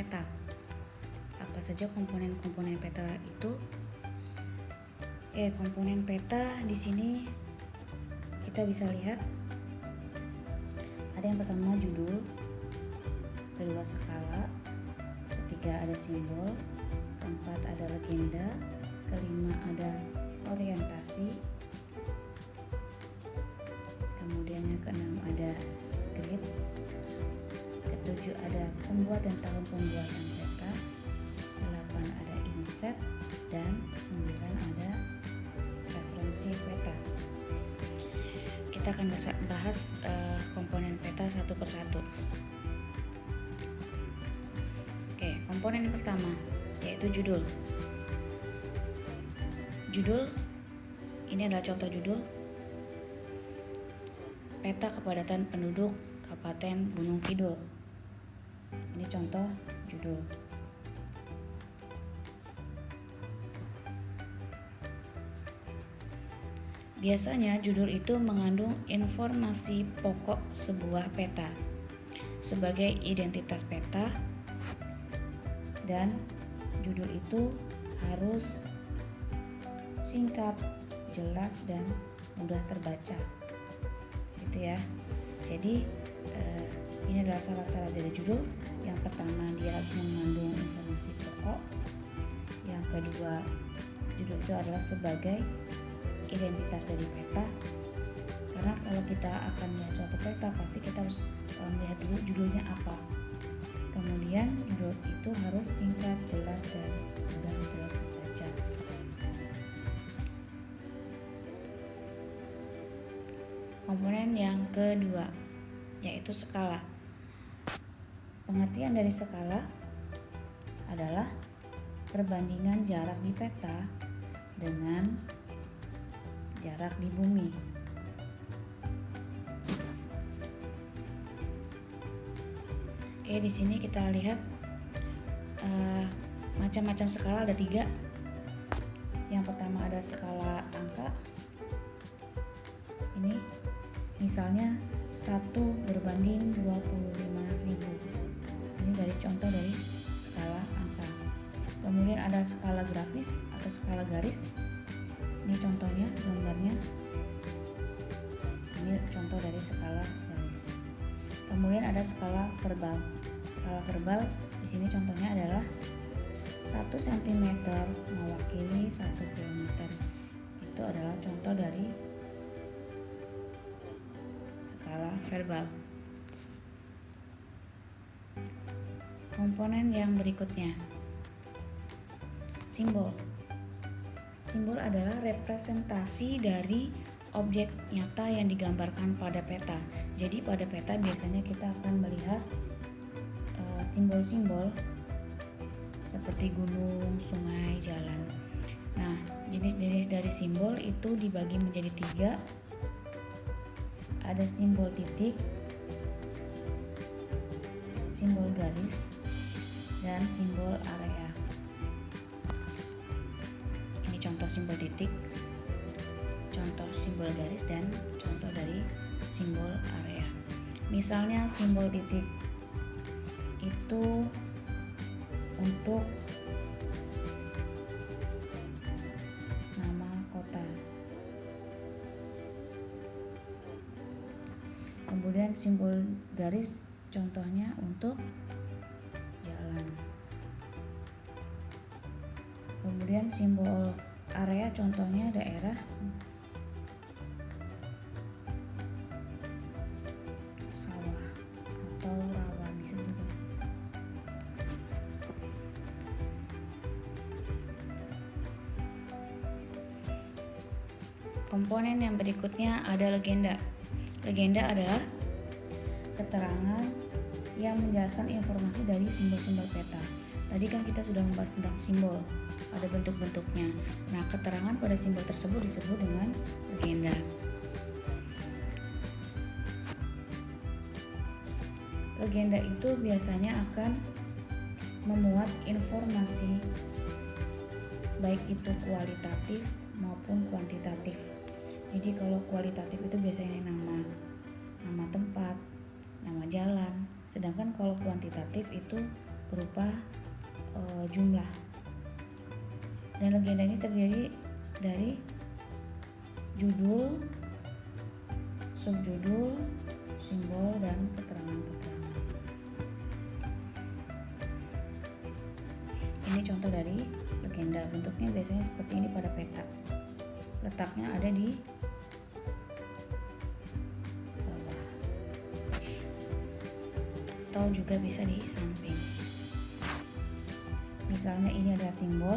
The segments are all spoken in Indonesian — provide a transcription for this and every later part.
peta. Apa saja komponen-komponen peta itu? Komponen peta di sini kita bisa lihat ada yang pertama judul, kedua skala, ketiga ada simbol, keempat ada legenda, kelima ada orientasi, kemudian yang keenam ada grid, ketujuh ada pembuat dan tahun pembuatan peta, 8 ada inset, dan 9 ada referensi peta. Kita akan bahas komponen peta satu persatu. Komponen yang pertama yaitu judul. Judul ini adalah contoh judul: peta kepadatan penduduk Kabupaten Gunung Kidul. Ini contoh judul. Biasanya judul itu mengandung informasi pokok sebuah peta sebagai identitas peta, dan judul itu harus singkat, jelas, dan mudah terbaca, gitu ya. Jadi ini adalah syarat-syarat dari judul. Yang pertama, dia harus mengandung informasi pokok. Yang kedua, judul itu adalah sebagai identitas dari peta, karena kalau kita akan melihat suatu peta pasti kita harus melihat dulu judulnya apa. Kemudian judul itu harus singkat, jelas, dan mudah terbaca. Komponen yang kedua yaitu skala. Pengertian dari skala adalah perbandingan jarak di peta dengan jarak di bumi. Di sini kita lihat macam-macam skala, ada 3. Yang pertama ada skala angka. Ini misalnya 1/25.000. Ini dari contoh dari skala angka. Kemudian ada skala grafis atau skala garis. Ini contohnya, gambarnya. Ini contoh dari skala garis. Kemudian ada skala verbal. Skala verbal di sini contohnya adalah 1 cm mewakili 1 km. Itu adalah contoh dari skala verbal. Komponen yang berikutnya, simbol. Simbol adalah representasi dari objek nyata yang digambarkan pada peta. Jadi pada peta biasanya kita akan melihat simbol-simbol seperti gunung, sungai, jalan. Nah, jenis-jenis dari simbol itu dibagi menjadi 3. Ada simbol titik, simbol garis, dan simbol area. Ini contoh simbol titik, contoh simbol garis, dan contoh dari simbol area. Misalnya simbol titik itu untuk nama kota. Kemudian simbol garis contohnya untuk jalan. Kemudian simbol area contohnya daerah sawah atau rawa bisa juga. Komponen yang berikutnya ada legenda. Legenda adalah keterangan yang menjelaskan informasi dari simbol-simbol peta. Tadi kan kita sudah membahas tentang simbol, ada bentuk-bentuknya. Nah, keterangan pada simbol tersebut disebut dengan legenda. Legenda itu biasanya akan memuat informasi baik itu kualitatif maupun kuantitatif. Jadi kalau kualitatif itu biasanya nama tempat, nama jalan. Sedangkan kalau kuantitatif itu berupa jumlah. Dan legenda ini terdiri dari judul, subjudul, simbol, dan keterangan-keterangan. Ini contoh dari legenda. Bentuknya biasanya seperti ini pada peta. Letaknya ada di bawah atau juga bisa di samping. Misalnya ini adalah simbol,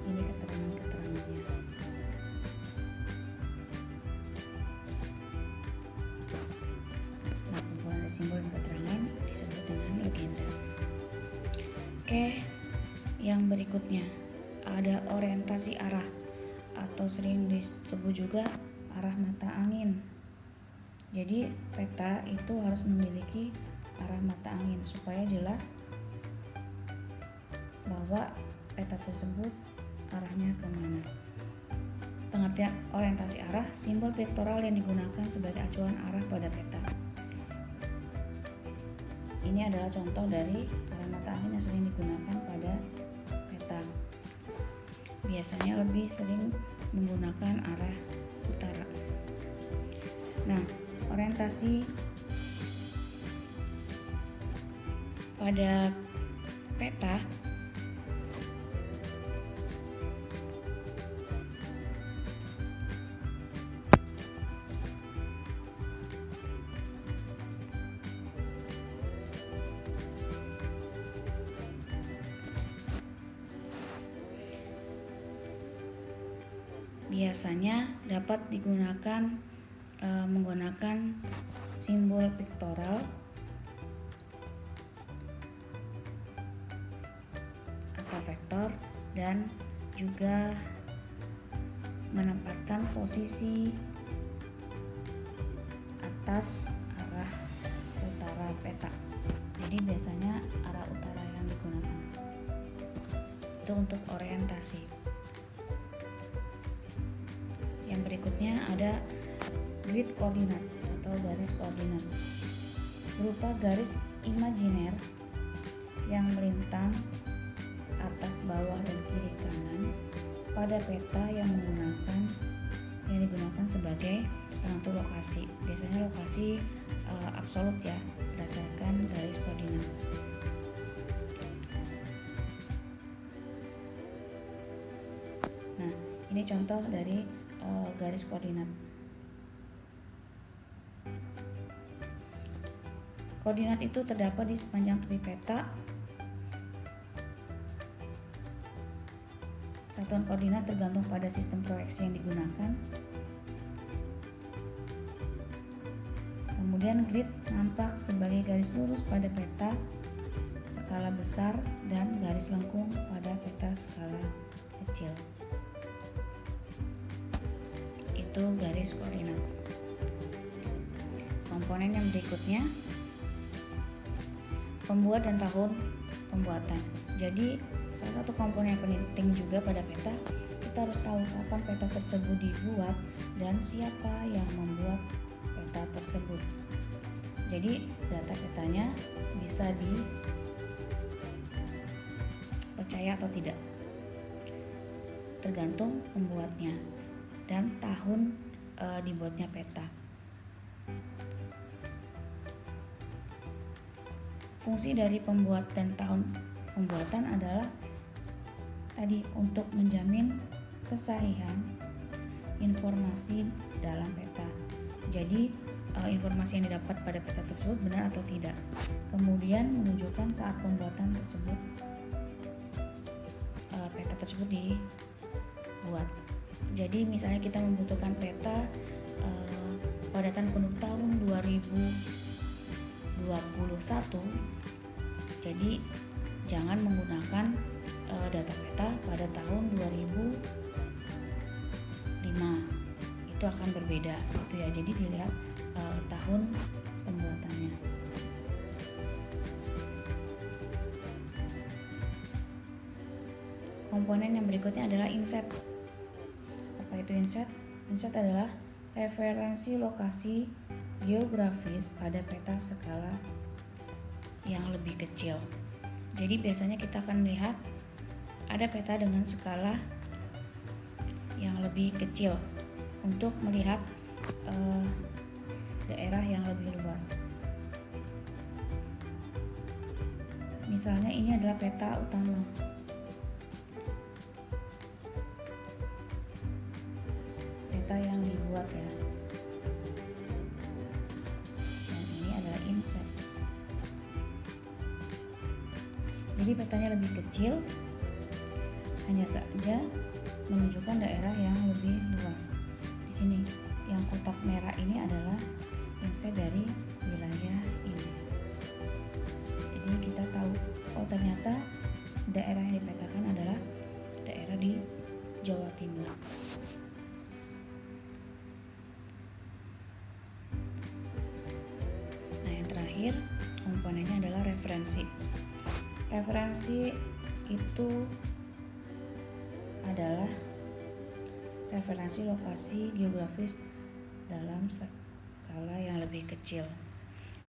ini keterangan-keterangannya. Nah, kumpulan dari simbol dan keterangan disebut dengan legenda. Oke, yang berikutnya ada orientasi arah atau sering disebut juga arah mata angin. Jadi peta itu harus memiliki arah mata angin supaya jelas bahwa peta tersebut arahnya kemana. Pengertian orientasi arah, simbol vektoral yang digunakan sebagai acuan arah pada peta. Ini adalah contoh dari arah mata angin yang sering digunakan pada peta. Biasanya lebih sering menggunakan arah utara. Nah, orientasi pada peta biasanya dapat digunakan menggunakan simbol vektoral atau vektor dan juga menempatkan posisi atas arah utara peta. Jadi biasanya arah utara yang digunakan itu untuk orientasi. Yang berikutnya ada grid koordinat atau garis koordinat, berupa garis imajiner yang melintang atas, bawah, dan kiri kanan pada peta yang digunakan sebagai penentu lokasi. Biasanya lokasi absolut ya, berdasarkan garis koordinat. Nah, ini contoh dari garis koordinat. Koordinat itu terdapat di sepanjang tepi peta. Satuan koordinat tergantung pada sistem proyeksi yang digunakan. Kemudian grid nampak sebagai garis lurus pada peta skala besar dan garis lengkung pada peta skala kecil. Itu garis koordinat. Komponen yang berikutnya, pembuat dan tahun pembuatan. Jadi salah satu komponen yang penting juga pada peta, kita harus tahu kapan peta tersebut dibuat dan siapa yang membuat peta tersebut. Jadi data petanya bisa dipercaya atau tidak, tergantung pembuatnya dan tahun dibuatnya peta. Fungsi dari pembuat dan tahun pembuatan adalah tadi untuk menjamin kesahihan informasi dalam peta. Jadi informasi yang didapat pada peta tersebut benar atau tidak. Kemudian menunjukkan saat pembuatan tersebut peta tersebut dibuat. Jadi misalnya kita membutuhkan peta padatan penduduk tahun 2021, jadi jangan menggunakan data peta pada tahun 2005, itu akan berbeda gitu ya. Jadi dilihat tahun pembuatannya. Komponen yang berikutnya adalah inset. Apa itu inset? Inset adalah referensi lokasi geografis pada peta skala yang lebih kecil. Jadi biasanya kita akan melihat ada peta dengan skala yang lebih kecil untuk melihat daerah yang lebih luas. Misalnya ini adalah peta utama. Peta yang dibuat ya. Dan ini adalah inset. Jadi petanya lebih kecil, hanya saja menunjukkan daerah yang lebih luas. Di sini yang kotak merah ini adalah inset dari wilayah ini. Jadi kita tahu, oh ternyata daerah yang dipetakan adalah daerah di Jawa Timur. Nah, yang terakhir komponennya adalah referensi. Referensi itu adalah referensi lokasi geografis dalam skala yang lebih kecil.